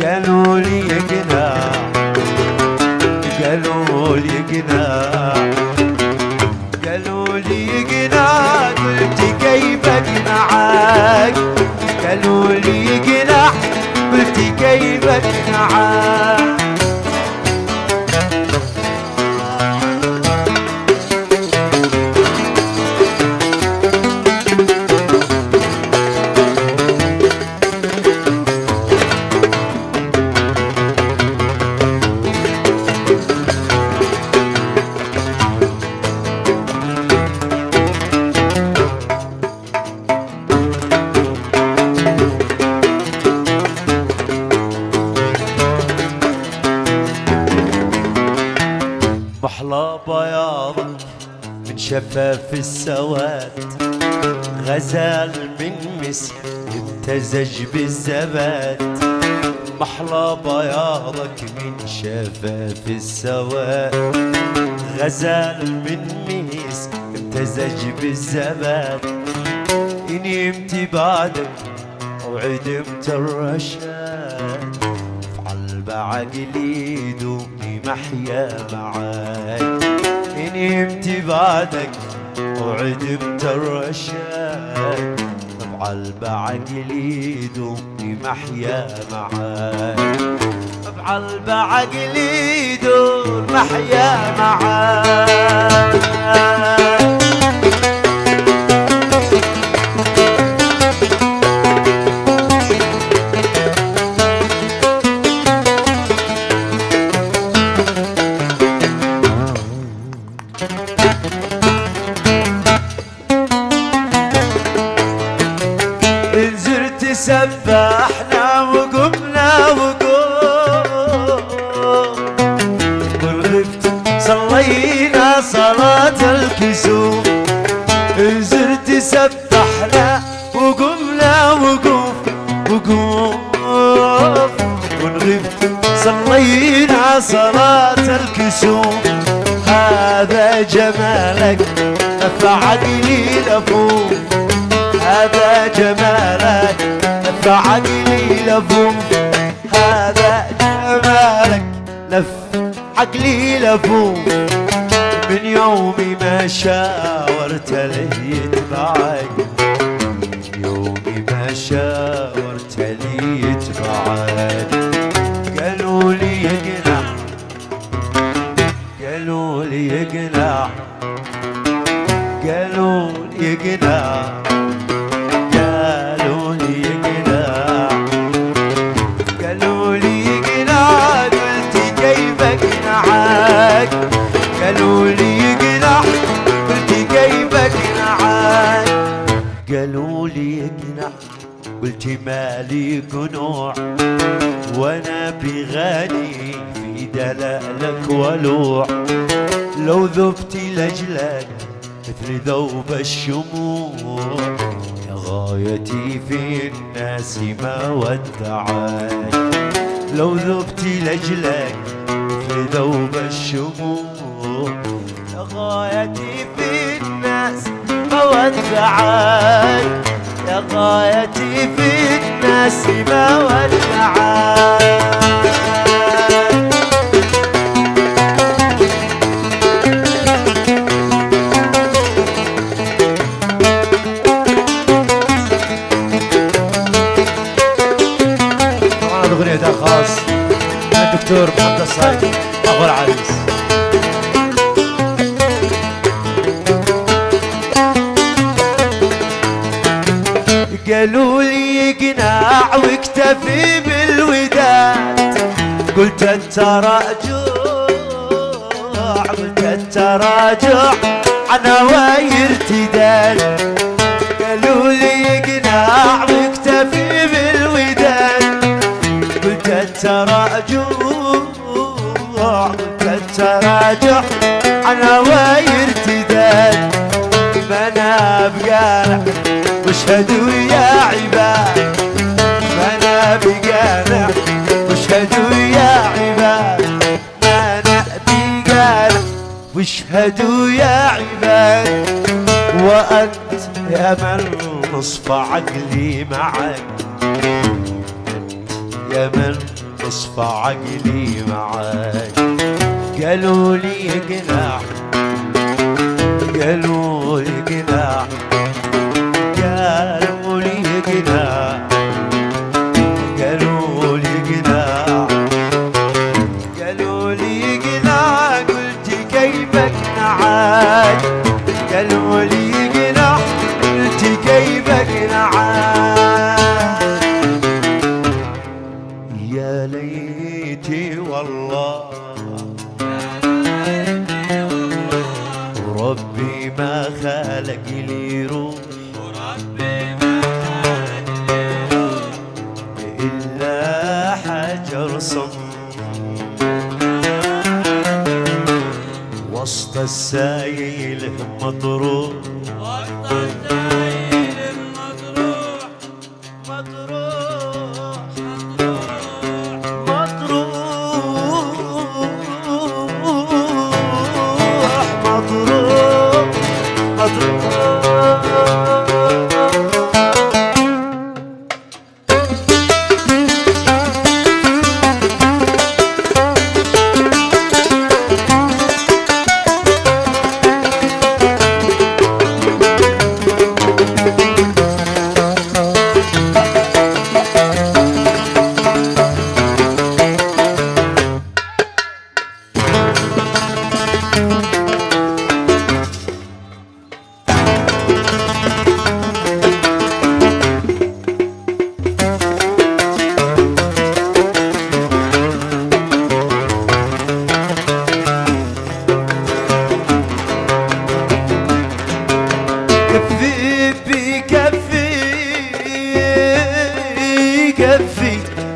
قالوا لي قناع، قالوا لي قناع، قالوا لي قناع، قلت كيف اقنعك؟ قالوا لي قناع، قلت كيف اقنعك؟ محلى بياضك من شفاف السواد، غزال من مسك امتزج بالزباد. محلى بياضك من شفاف السواد، غزال من مسك امتزج بالزباد. نمت بعدك وعدمت الرشاد، افعل بعقلي دومي محيا معاك. نمت بعدك وعدمت الرشاد، افعل بعقلي دومي محيا معاك. افعل بعقلي دوم محيا معاك. نزرت سبحنا وقمنا وقوم، والغبت صلينا صلاة الكسوف. نزرت سبحنا وقمنا وقوف وقوف، والغبت صلينا صلاة الكسوف. هذا جمالك نفع عقلي لفوف، هذا جمالك نفع عقلي لفوف، هذا جمالك نفع عقلي لفوف. من يومي ما شاورت لي يتبعك، من يومي ما شاورت لي يتبعك. قالوا لي يقنع، قالوا لي يقنع، قالوا لي يقنع، قالوا لي يقنع، قالوا لي يقنع، قلت كيف اقنعك؟ قالوا لي يقنع، قلت كيف اقنعك؟ قالوا لي يقنع، قلت مالي قنوع، وانا بغني في دلالك ولوع. لو ذبت لاجلك مثل ذوب الشموع، يا غايتي في الناس ما ودعك. لو ذبت لاجلك مثل ذوب الشموع، يا غايتي في الناس ما ودعك. يا غايتي في الناس ما ودعك. أغنية ده خاص الدكتور محمد الصايد أبو العريس. قالوا لي يقنع واكتفي بالوداد، قلت التراجع، قلت التراجع عن هواي ارتداد. قالوا لي يقنع واكتفي بالوداد، قلت التراجع، قلت التراجع عن هواي ارتداد. ما انا بقانع واشهدوا يا عباد، ما انا بقانع واشهدوا يا عباد، ما انا بقانع واشهدوا يا عباد. وانت يا من نصف عقلي معك، يا من اصفى عقلي معاك. قالوا لي قناع، قالوا لي قناع، قالوا لي قناع، قالوا لي قناع، قالوا لي قناع، قلت كيفك نعاج. قالوا لي قناع، قلت كيفك نعاج. يا ليتي والله وربي ما خلق لي روح، إلا حجر صم وسط السايل مطروح،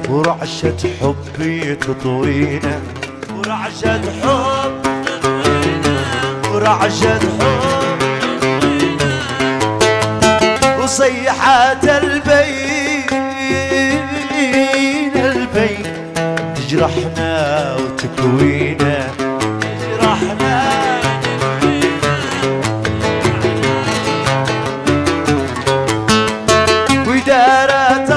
ورعشة حبي تطوينا، ورعشة حب تطوينا، ورعشة حب وصيحات البين البين تجرحنا وتكوينا، تجرحنا ودارت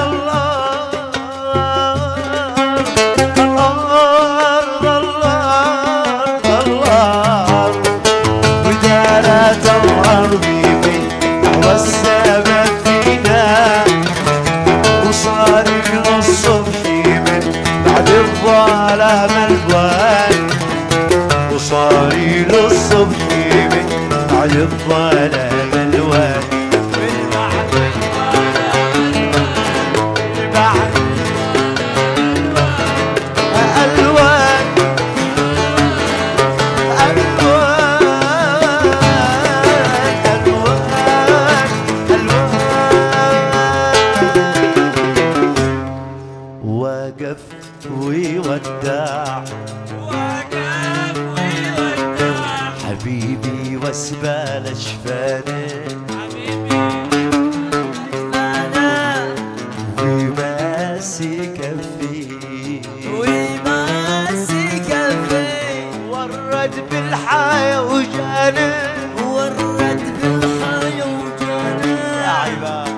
والسبب فينا، وصار الصبح من بعد الظلام الوان، وصار الصبح من بعد الظلام الوان، وقف ويودع، وقف ويودع حبيبي واسبال اشفانه، حبيبي واسباله ويماسي كفي، ويماسي كفي ورد بالحياة وجانه، ورد بالحياة وجانه يا عباد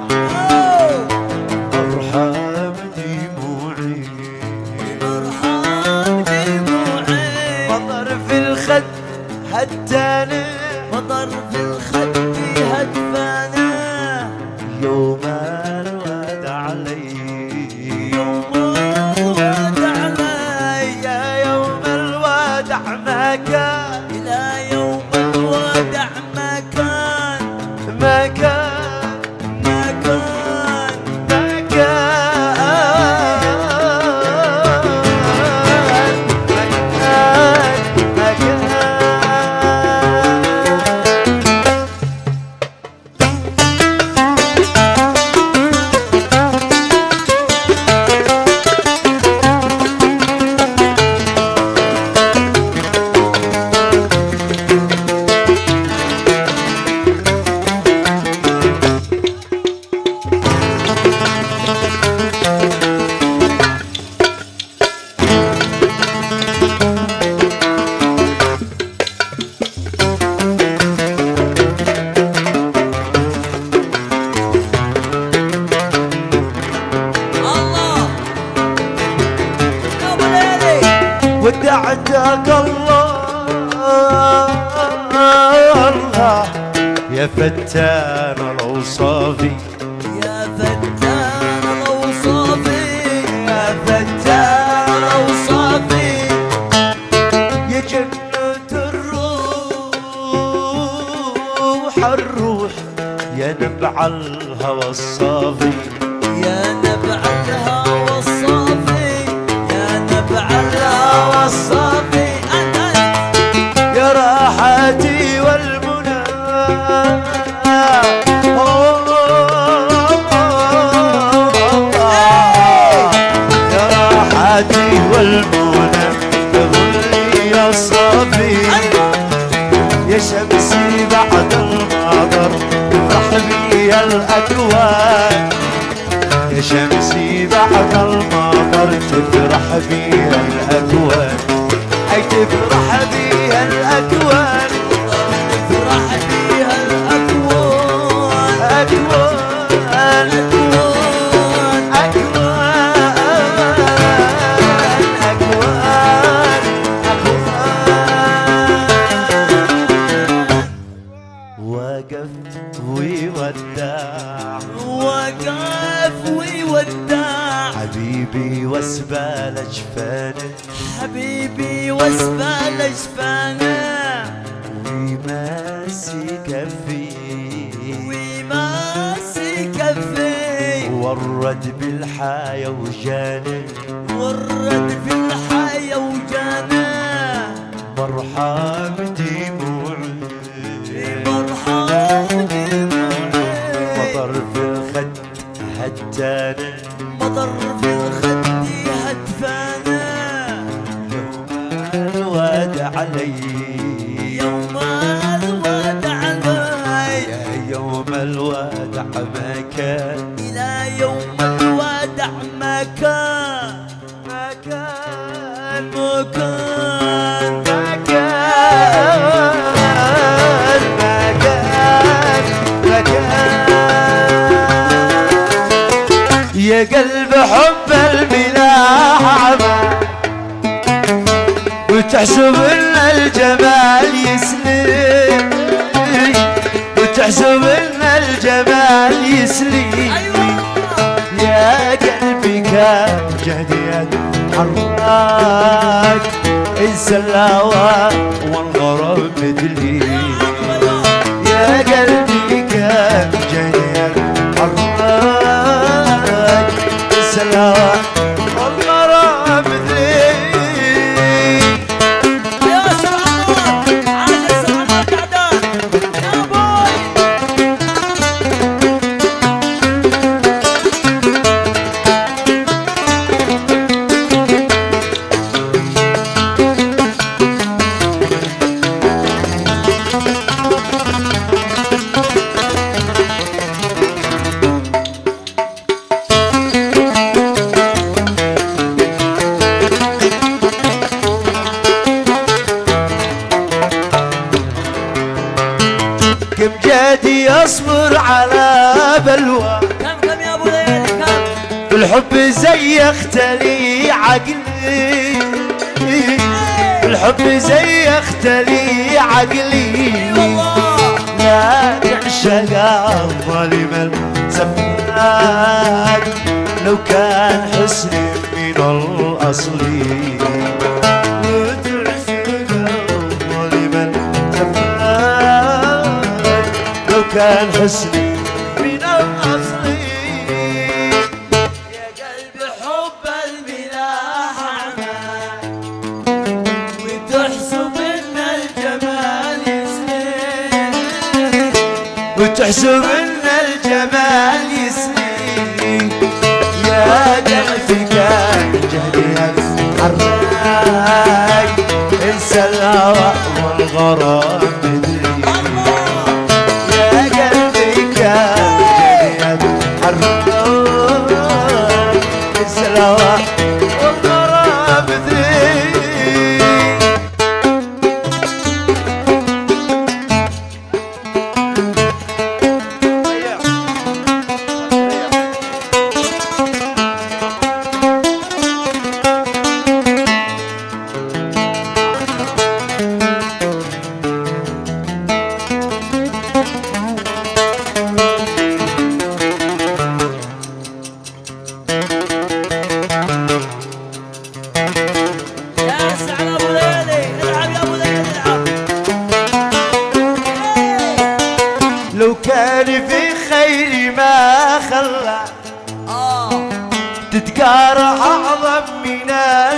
هداني، مطر في الخد هدفاني. ودعتك الله يا فتان الأوصافي يا فتان الأوصافي يا فتان الأوصافي يا جنة الروح الروح يا نبع الهوى الصافي يا نبع الهوى الصافي يا نبع الهوى الصافي يا راحتي والمنى يا راحتي والمنى يا الصافي يا شمسي بعد المطر تفرح بي الأكوان يا شمسي بعد المطر تفرح بيها الأكوان أي تفرح بيها الأكوان تفرح بيها الأكوان أكوان وقفت ويودع وقف ويودع حبيبي واسبال جفانه حبيبي واسبال جفانه ويماسي كفي ويماسي كفي ورد بالحياة وجانه ورد في الحياة وجانا مرحب دموعي مرحب دموعي مطر في الخد هجانه مطر في الخد هدفانا يوم الواد علي يوم الودع علي يا يوم الودع ما كان إلى يوم الودع ما كان ما كان ما كان ما كان ما كان ما كان يا قلب حب الملاحمة وتحسب ان الجمال يسلي وتحسب ان الجمال يسلي يا قلبي كان جهدي حراك انسى الهوى والغرام مدلي يا قلبي كان جهدي حراك انسى الهوى والغرام مدلي يا سلام عاش السلام تعدان يا بوي كم جادي اصبر على بلوى كم يا ابو ليلي كم الحب زي يختلي عقلي الحب زي يختلي عقلي والله لا تعشق الظالم السفاك لو كان حسني من الأصلي وتعشق الظالم السفاك لو كان حسني من الأصلي يا قلب حب الملاحمة وتحسب ان الجمال يسلم وتحسب ان الجمال يسلي يا قلبي كان جهدي حراك انسى الهوى والغرام بدري يا قلبي كان جهدي حراك انسى الهوى والغرام بدري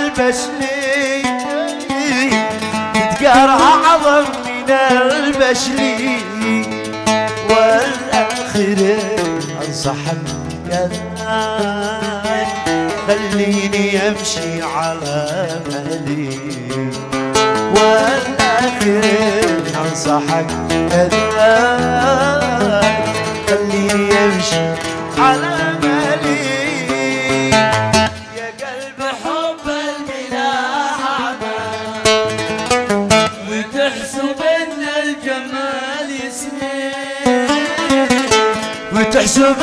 البشلي تتقرع أعظم من البشلي والآخر أنصحك كذاب خليني أمشي على مهلي والآخر أنصحك كذاب خليني أمشي على مهلي بحب الملاح عمى وتحسب ان الجمال سنين وتحسب